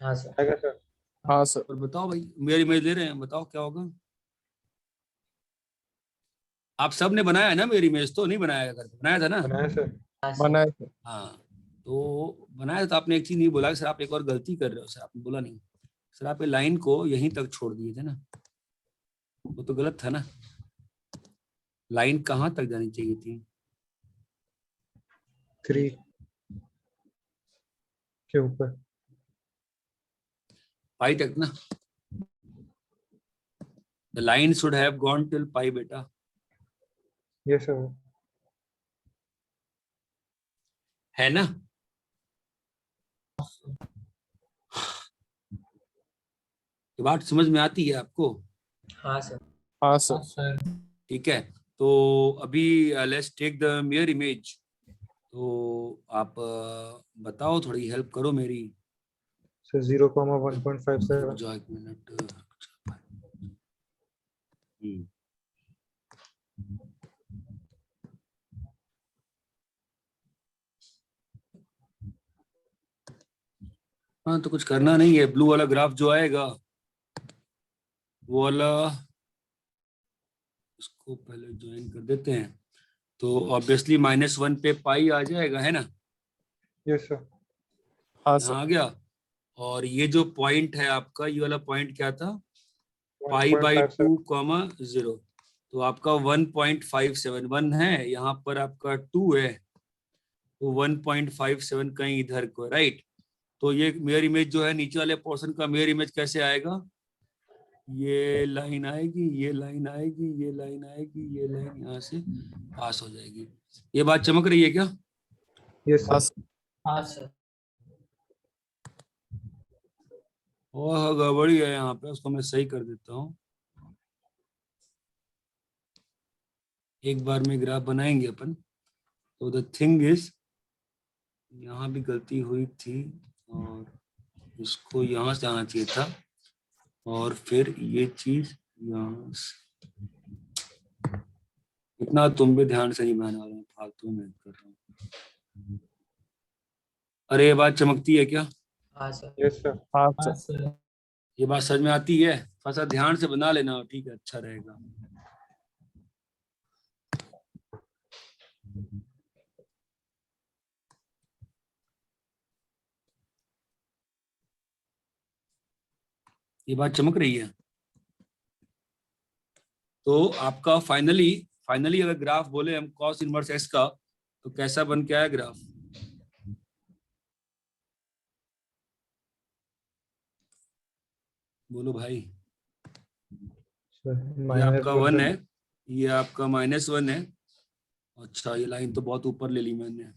हाँ सर आएगा सर। हाँ सर। और बताओ भाई, मिरर इमेज ले रहे हैं, बताओ क्या होगा? आप सब ने बनाया है ना मिरर इमेज? तो नहीं बनाया करके, बनाया था ना? बनाया सर। हाँ सर बनाए सर। हाँ, तो बनाया तो आपने एक चीज नहीं बोला कि सर आप एक और गलती कर रहे हो। सर आपने बोला नहीं, सर आप लाइन को यहीं तक छोड़ दिए थे ना, वो तो गलत था ना। लाइन कहाँ तक जानी चाहिए थी? 3 के ऊपर। पाई तक ना। The line should have gone till pi बेटा, यस सर। है ना? ये बात समझ में आती है आपको? हाँ सर हाँ सर। ठीक है, तो अभी let's take the mirror image. तो आप बताओ, थोड़ी हेल्प करो मेरी। सर 0,1.57 रुक जाओ एक मिनट। हाँ, तो कुछ करना नहीं है। ब्लू वाला ग्राफ जो आएगा वो वाला, इसको पहले ज्वाइन कर देते हैं। तो ऑब्वियसली -1 पे पाई आ जाएगा, है ना? Yes sir. हाँ यहाँ सर। आ गया। और ये जो पॉइंट है आपका, ये वाला पॉइंट क्या था? Pi by 1.57 2,0। तो आपका 1.571 है, यहाँ पर आपका 2 है, तो 1.57 कहीं इधर को, राइट? तो ये मिरर इमेज जो है, नीचे वाले पोर्शन का मिरर इमेज कैसे आएगा? ये लाइन आएगी, ये लाइन आएगी, ये लाइन आएगी, ये लाइन यहाँ से पास हो जाएगी। ये बात चमक रही है क्या? यस हाँ सर। सर। हाँ सर ओह गड़बड़ी है यहाँ पे, उसको मैं सही कर देता हूँ। एक बार में ग्राफ बनाएंगे अपन। तो द थिंग इज, यहाँ भी गलती हुई थी, और इसको यहाँ से आना चाहिए था, और फिर ये चीज यहाँ से। इतना तुम भी ध्यान से नहीं बनाने वाले, फालतू में कर रहा हूँ। अरे ये बात चमकती है क्या? हाँ सर यस सर। हाँ सर। ये बात समझ में आती है? थोड़ा सा ध्यान से बना लेना, ठीक है, अच्छा रहेगा। ये बात चमक रही है? तो आपका फाइनली अगर ग्राफ बोले हम cos इनवर्स x का, तो कैसा बन के आया ग्राफ? बोलो भाई। सर ये आपका 1 है, -1 ये आपका -1 है। अच्छा, ये लाइन तो बहुत ऊपर ले ली मैंने।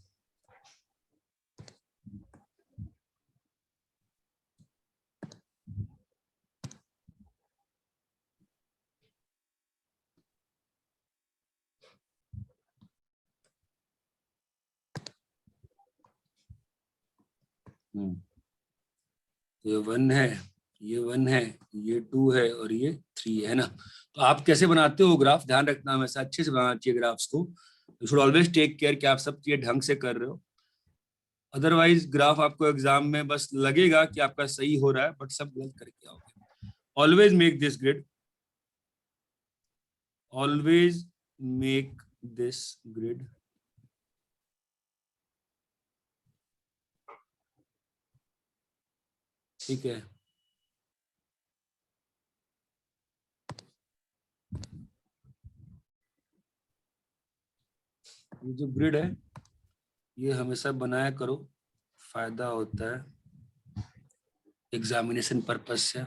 ये 1 है, ये 1 है, ये 2 है, और ये 3 है ना? तो आप कैसे बनाते हो ग्राफ, ध्यान रखना, हमेशा अच्छे से बनाना चाहिए ग्राफ्स को। You should always take care कि आप सब चीजें ढंग से कर रहे हो। अदरवाइज ग्राफ आपको एग्जाम में बस लगेगा कि आपका सही हो रहा है, बट सब गलत करके आओगे। Always make this grid, always make this grid. ठीक है, ये जो ग्रिड है ये हमेशा बनाया करो, फायदा होता है एग्जामिनेशन पर्पज से।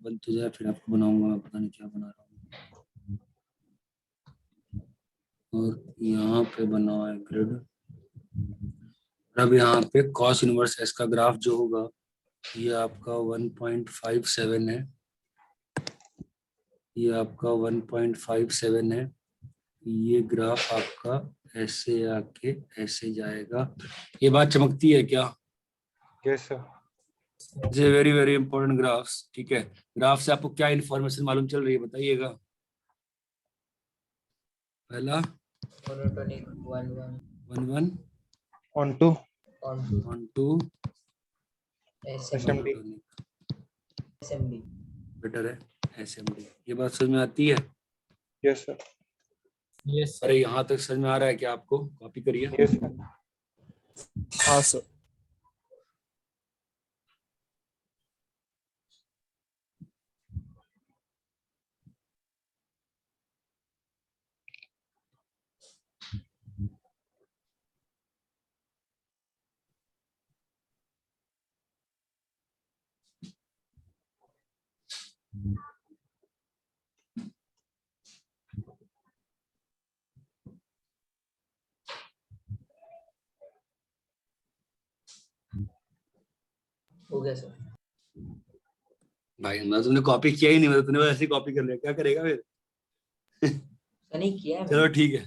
बन तो जाए, फिर आपको बनाऊंगा मैं, पता नहीं क्या बना रहा हूँ। और यहाँ पे बनाओ है ग्रिड, अब यहाँ पे cos इनवर्स s का ग्राफ जो होगा ये आपका 1.57 है, ये आपका 1.57 है। ये ग्राफ आपका ऐसे आके ऐसे जाएगा। ये बात चमकती है क्या? Yes, sir. ये वेरी वेरी इंपॉर्टेंट ग्राफ्स। ठीक है, ग्राफ से आपको क्या इंफॉर्मेशन मालूम चल रही है बताइएगा। पहला monotonic 1 1 1 1 On to on to 1 2 SMD. SMD. Better है SMD। ये बात समझ में आती है? Yes, sir. Yes, अरे यहाँ तक समझ में आ रहा है क्या आपको? कॉपी करिए। Yes, sir. हाँ सर। हो गया सर। भाई मैं तुमने कॉपी किया ही नहीं, मतलब तूने बस ऐसे कॉपी कर लिया, क्या करेगा फिर? सर नहीं किया है चलो मैंने। ठीक है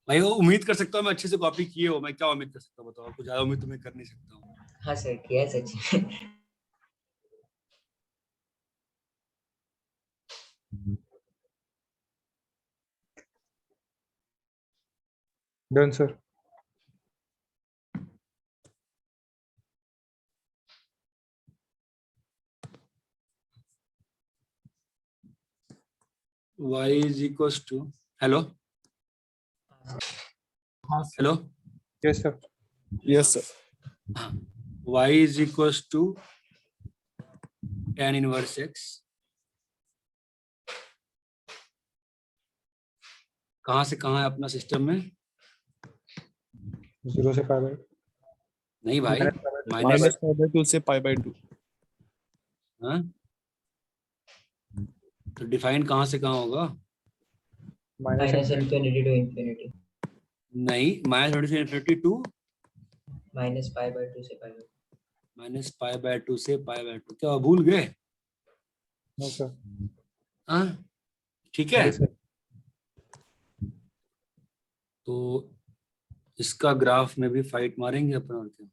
भाई, वो उम्मीद कर सकता हूँ मैं अच्छे से कॉपी किए हो। मैं क्या उम्मीद कर सकता हूँ बताओ? कुछ ज्यादा उम्मीद तो मैं कर नहीं सकता हूँ। हाँ सर किया है सच में। Done, sir. y is equals to, hello हाँ sir. Hello, Yes, sir. Yes sir. y is equals to tan inverse x। कहाँ से कहाँ है अपना सिस्टम में? 0 से pi by नहीं भाई, minus pi by 2. माइनस। -π/2 से π/2। हाँ तो डिफाइन कहाँ से कहाँ होगा? Minus minus infinity. Infinity to infinity. नहीं, -2 माइनस π/2 से π/2। -π/2 से π/2। क्या भूल गए? No, sir. हाँ ठीक है। Yes, sir. तो इसका ग्राफ में भी फाइट मारेंगे अपन, और क्या।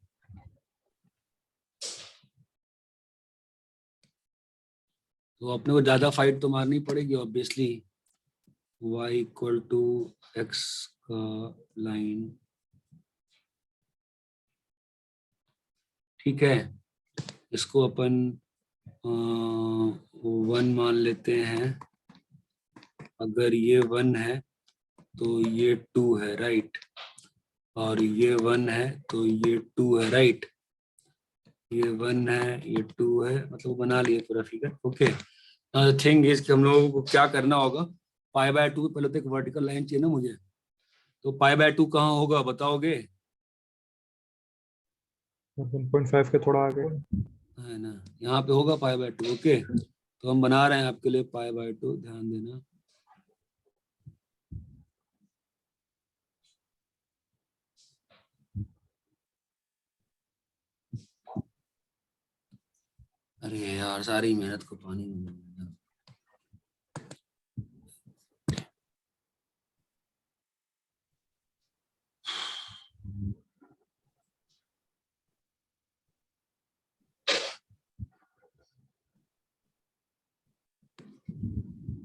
तो अपने को ज्यादा फाइट तो मारनी पड़ेगी obviously. y equal to x का लाइन, ठीक है, इसको अपन 1 मान लेते हैं। अगर ये 1 है तो ये 2 है, राइट। और ये 1 है तो ये 2 है, राइट। ये 1 है, ये 2 है, मतलब बना लिए पूरा फिगर। ओके, थिंग इज कि हम लोगों को क्या करना होगा, π/2 पहले तो एक वर्टिकल लाइन चाहिए ना मुझे। तो π/2 कहाँ होगा बताओगे? 1.5 के थोड़ा आगे. है ना, यहाँ पे होगा π/2। ओके, तो हम बना रहे हैं आपके लिए π/2, ध्यान देना। अरे यार, सारी मेहनत को पानी में मिल गया।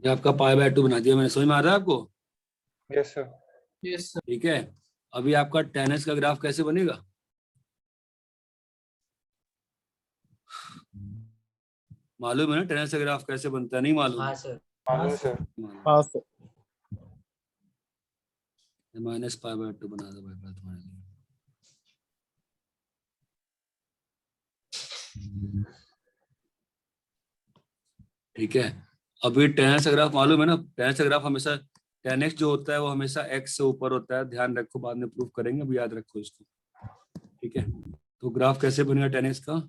ये आपका π/2 बना दिया मैंने, समझ में आ रहा है आपको? Yes, sir. Yes sir. ठीक है, अभी आपका tan x का ग्राफ कैसे बनेगा? मालूम है ना tan x का ग्राफ कैसे बनता है? नहीं मालूम? हाँ सर। मालूम है, sir. हाँ सर। -π/2 बना दो भाई पहले तुम्हारे लिए। ठीक है, अभी tan x का ग्राफ मालूम है ना? tan x का ग्राफ हमेशा, tan x जो होता है वो हमेशा x से ऊपर होता है। ध्यान रखो, बाद में प्रूफ करेंगे, अभी याद रखो इसको। ठीक है, तो ग्राफ कैसे बनेगा tan x का?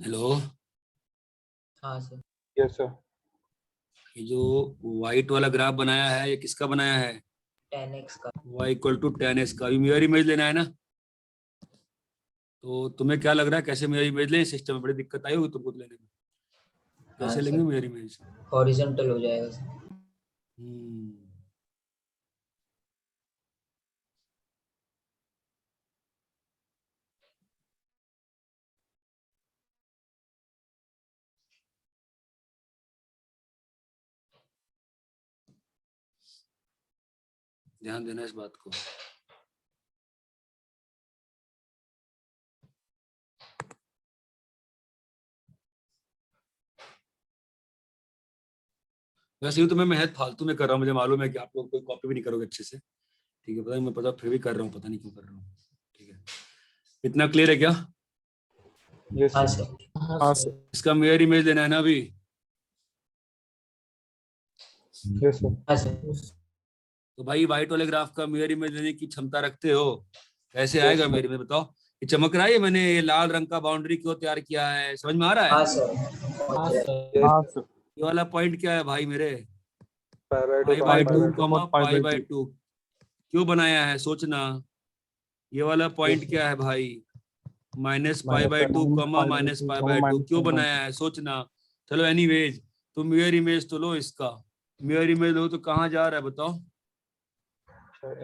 हेलो हाँ सर। Yes, sir. ये जो व्हाइट वाला ग्राफ बनाया है ये किसका बनाया है? 10x का। y इक्वल टू 10s का। अभी मिरर इमेज लेना है ना, तो तुम्हें क्या लग रहा है कैसे मिरर इमेज लें? सिस्टम में बड़ी दिक्कत आई होगी तुमको तो लेने में। कैसे हाँ लेंगे सर, मिरर इमेज? हॉरिजॉन्टल हो जाएगा सर। हम्म, ध्यान देना इस बात को। वैसे ही तो मैं महज फालतू में कर रहा हूँ, मुझे मालूम है कि आप लोग कोई कॉपी भी नहीं करोगे अच्छे से, ठीक है, पता है, मैं पता फिर भी कर रहा हूँ, पता नहीं क्यों कर रहा हूँ। ठीक है, इतना क्लियर है क्या? Yes, हाँ sir. सर। हाँ सर। इसका मिरर इमेज लेना है ना अभी? Yes, sir. हाँ सर। तो भाई व्हाइट वाले ग्राफ का मिरर इमेज लेने की क्षमता रखते हो? कैसे Yes, आएगा sir. मेरे में बताओ? ये चमक रहा है, ये मैंने ये लाल रंग का बाउंड्री क्यों तैयार किया है, समझ में आ रहा है? हाँ सर। हाँ सर। Yes, हाँ sir. सर। ये वाला पॉइंट क्या है भाई मेरे? Pi by 2, pi comma by pi two by 2. Comma pi pi by by 2। Two क्यों बनाया है सोचना। ये वाला पॉइंट Yes, sir. क्या है भाई? Minus pi Minus by pi by two 2. Comma pi by minus 2, pi by two minus क्यों pi by बनाया है सोचना। चलो एनीवेज, तुम मिरर इमेज तो लो इसका। मिरर इमेज लो तो कहाँ जा रहा है बताओ?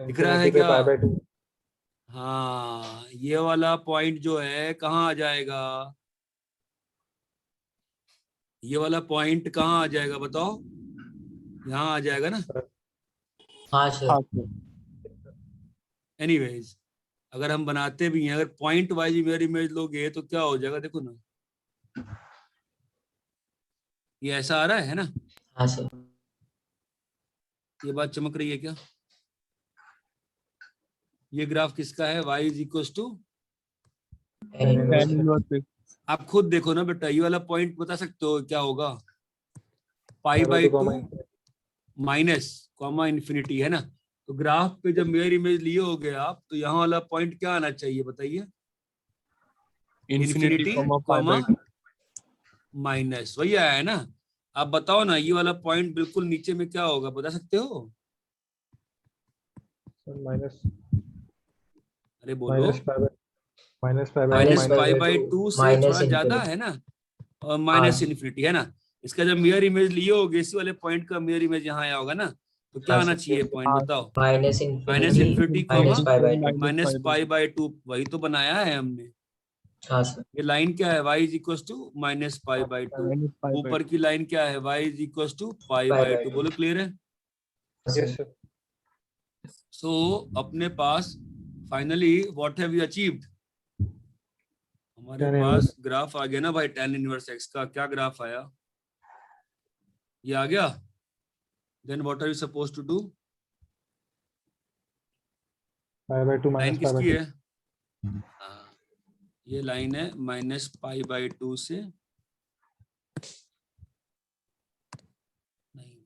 दिख रहा है Infinity पे क्या? pi by 2. हाँ, ये वाला पॉइंट जो है कहाँ आ जाएगा? ये वाला पॉइंट कहाँ आ जाएगा बताओ? यहाँ आ जाएगा ना। हाँ टू। सर। हाँ सर। एनीवेज, अगर हम बनाते भी हैं, अगर पॉइंट वाइज मिरर इमेज लोगे तो क्या हो जाएगा देखो ना, ये ऐसा आ रहा है ना? हाँ सर। ये बात चमक रही है क्या? ये ग्राफ किसका है? y is equal to, tan inverse tan inverse x। आप खुद देखो ना बेटा, ये वाला पॉइंट बता सकते हो क्या होगा? Pi Pi by by 2, two comma infinity. Minus comma infinity है ना। तो ग्राफ पे जब मिरर इमेज लिए होगे आप, तो यहाँ वाला पॉइंट क्या आना चाहिए बताइए? infinity infinity comma pi comma by 2। Minus, वही आया है ना। आप बताओ ना, ये वाला पॉइंट बिल्कुल नीचे में क्या होगा, बता सकते हो? So minus अरे बोलो। minus pi by minus pi by 2 minus pi pi minus by 2. Two से माइनस थोड़ा ज्यादा इन्फिनिटी। है ना, और हाँ माइनस इन्फिनिटी है ना। इसका जब मिरर इमेज लिए होगे, इसी वाले पॉइंट का मिरर इमेज यहाँ आया होगा ना, तो क्या हाँ आना सर। चाहिए पॉइंट हाँ बताओ? Minus minus infinity infinity minus comma pi by two. minus minus pi by pi 2। By two, वही तो बनाया है हमने। हाँ सर। ये लाइन क्या है? y is equal to minus pi by two. minus pi by ऊपर की लाइन क्या है? y is equal to pi pi by by two. Two. बोलो क्लियर है? Yes, sir. सो अपने पास finally what have you achieved? हमारे Tan पास inverse. ग्राफ आ गया ना भाई, tan इनवर्स x का। क्या ग्राफ आया? ये आ गया। Then what are you suppose to do? Pi by 2 line minus pi by किसकी 2. है? हाँ, ये लाइन है माइनस पाई बाई टू से, नहीं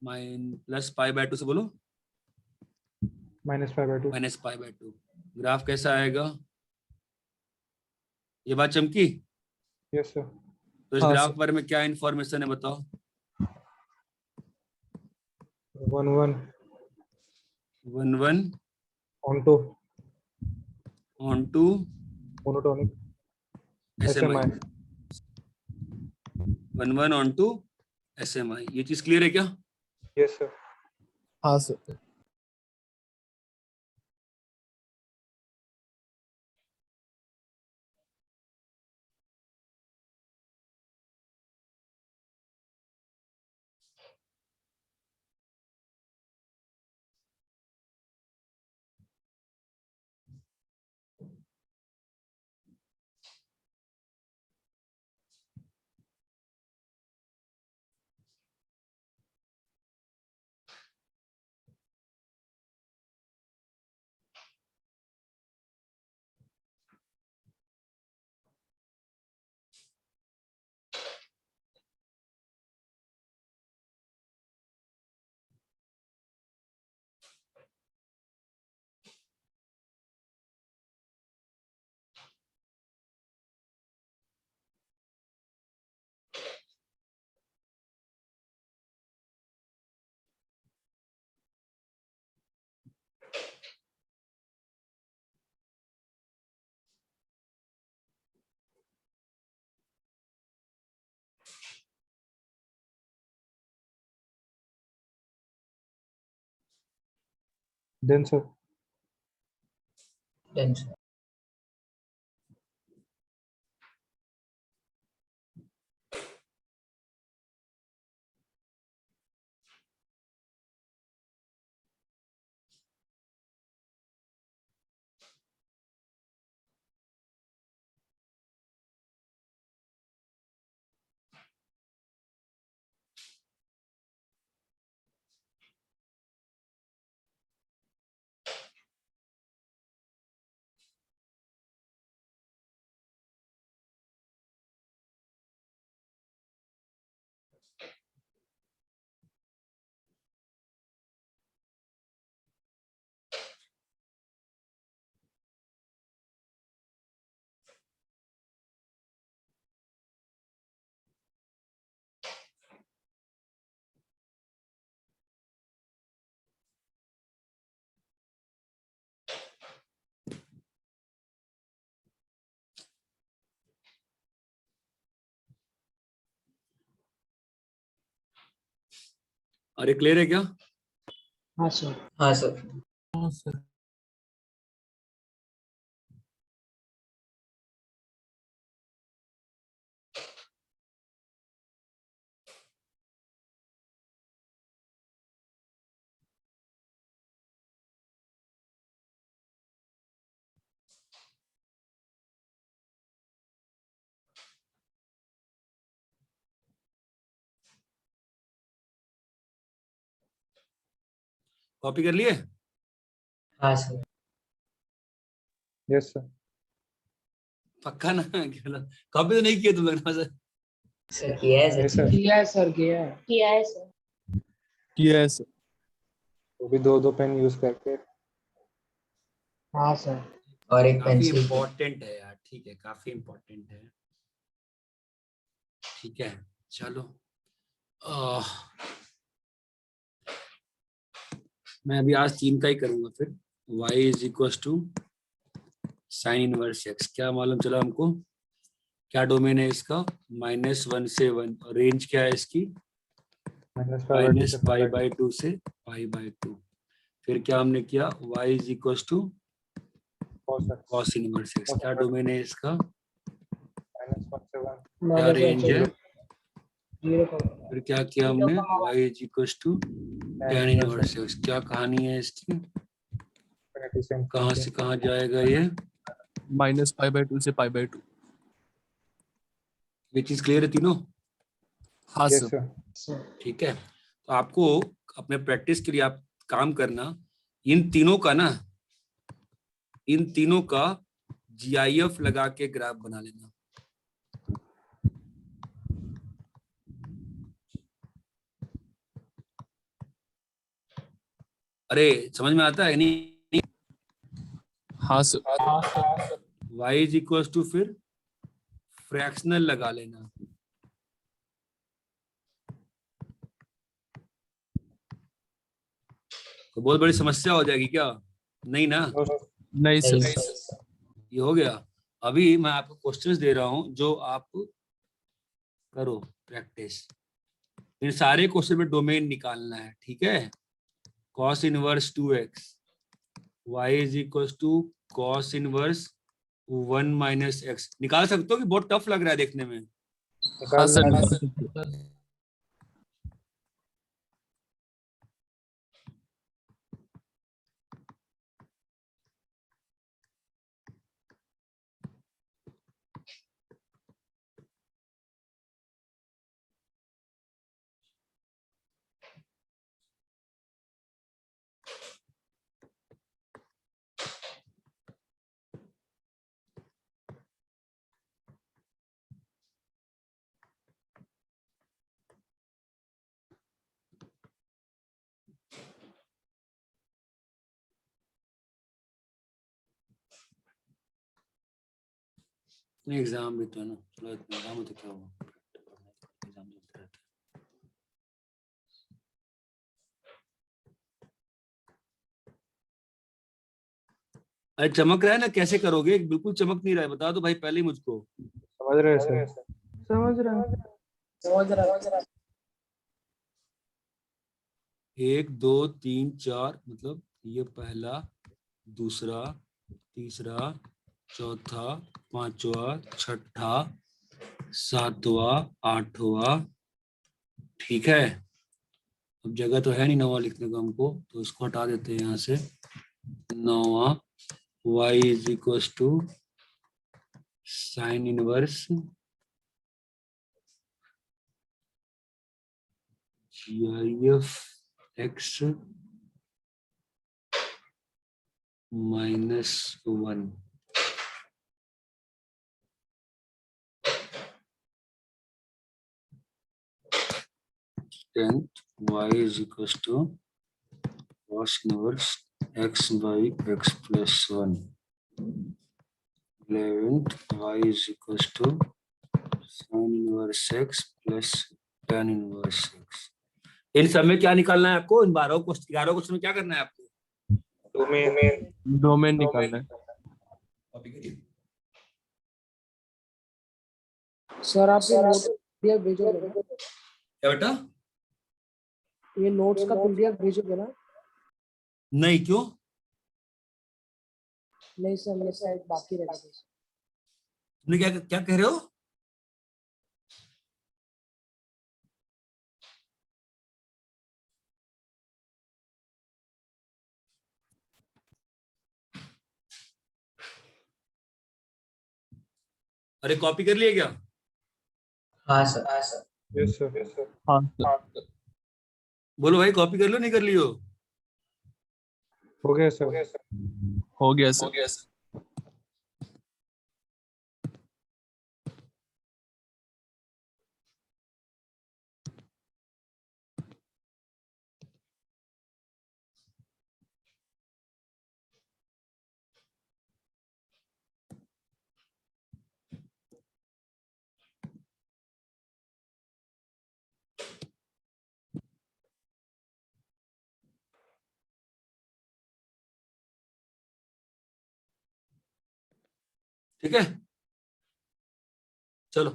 mine plus pi by to से, बोलो Minus pi by 2. Minus pi by to. Graph कैसा आएगा? ये बात चमकी? Yes, sir. तो इस हाँ ग्राफ सर। के बारे में क्या इंफॉर्मेशन है बताओ? 1 1 one one onto onto monotonic SMI, SMI. One one onto SMI। ये चीज क्लियर है क्या? Yes, sir. हाँ sir. Then sir. Done, sir. अरे क्लियर है क्या? हाँ सर। हाँ सर। हाँ सर। कॉपी कर लिए? हाँ सर। Yes sir. पक्का ना? कॉपी तो नहीं किए तुम लोग ना सर? सर किया है नहीं सर। सर. किया है सर, किया है। किया है सर। किया है सर। वो भी दो पेन यूज करके. हाँ सर। और एक काफी पेंसिल। इम्पोर्टेंट है यार, ठीक है, काफी इम्पोर्टेंट है, ठीक है। चलो मैं अभी आज 3 का ही करूंगा फिर। y is equal to sine inverse x, क्या मालूम चला हमको? क्या डोमेन है इसका? -1 से 1, और रेंज क्या है इसकी? -π/2 से π/2। फिर क्या हमने किया? y is equal to cos inverse x, क्या डोमेन है इसका? क्या रेंज है? फिर क्या किया हमने? y is equal to tan inverse x, क्या कहानी है इसकी? कहाँ से कहाँ जाएगा ये? -π/2 से π/2। ये चीज क्लियर है तीनों? हाँ Yes सर। sir. ठीक है, तो आपको अपने प्रैक्टिस के लिए आप काम करना, इन तीनों का GIF लगा के ग्राफ बना लेना। अरे समझ में आता है नहीं? हाँ sir. y is equal to फिर फ्रैक्शनल लगा लेना। तो बहुत बड़ी समस्या हो जाएगी क्या? नहीं ना? No sir. नहीं नहीं सर। सर। ये हो गया। अभी मैं आपको क्वेश्चंस दे रहा हूं जो आप करो प्रैक्टिस। इन सारे क्वेश्चन में डोमेन निकालना है, ठीक है? cos inverse 2x, y is equal to cos inverse 1 - x। निकाल सकते हो कि बहुत टफ लग रहा है देखने में? हाँ सर। निकाल निकाल सकते हैं। एग्जाम भी तो है ना, चलो एग्जाम हो तो क्या हुआ, एग्जाम चलते रहते हैं। अरे चमक रहा है ना, कैसे करोगे? बिल्कुल चमक नहीं रहा है, बता दो भाई पहले ही मुझको। समझ रहे हैं सर. समझ रहा हूँ। 1 2 3 4 मतलब ये पहला, दूसरा, तीसरा, चौथा, पांचवा, छठा, सातवां, आठवां। ठीक है, अब जगह तो है नहीं नौवां लिखने को हमको, तो इसको हटा देते हैं यहाँ से। नौवां, y is equal to sine inverse GIF x -1। Tenth y is equals to cos inverse x by x plus 1। 11th y is equals to sin inverse x plus tan inverse x। इन सब में क्या निकालना है आपको? इन 11 question में क्या करना है आपको? डोमेन निकालना है। कॉपी करिए। सर आप ये नोट पीडीएफ भेजोगे ना? क्या बेटा? ये नोट्स का पीडीएफ भेजोगे ना? नहीं, क्यों? नहीं सर, ये साइड बाकी रहेगा। तुमने क्या क्या कह रहे हो? अरे कॉपी कर लिए क्या? हाँ sir. Yes, sir. Yes, sir. हाँ सर। बोलो भाई, कॉपी कर लो नहीं कर लियो? हो गया सर। हो गया सर। ठीक है, चलो।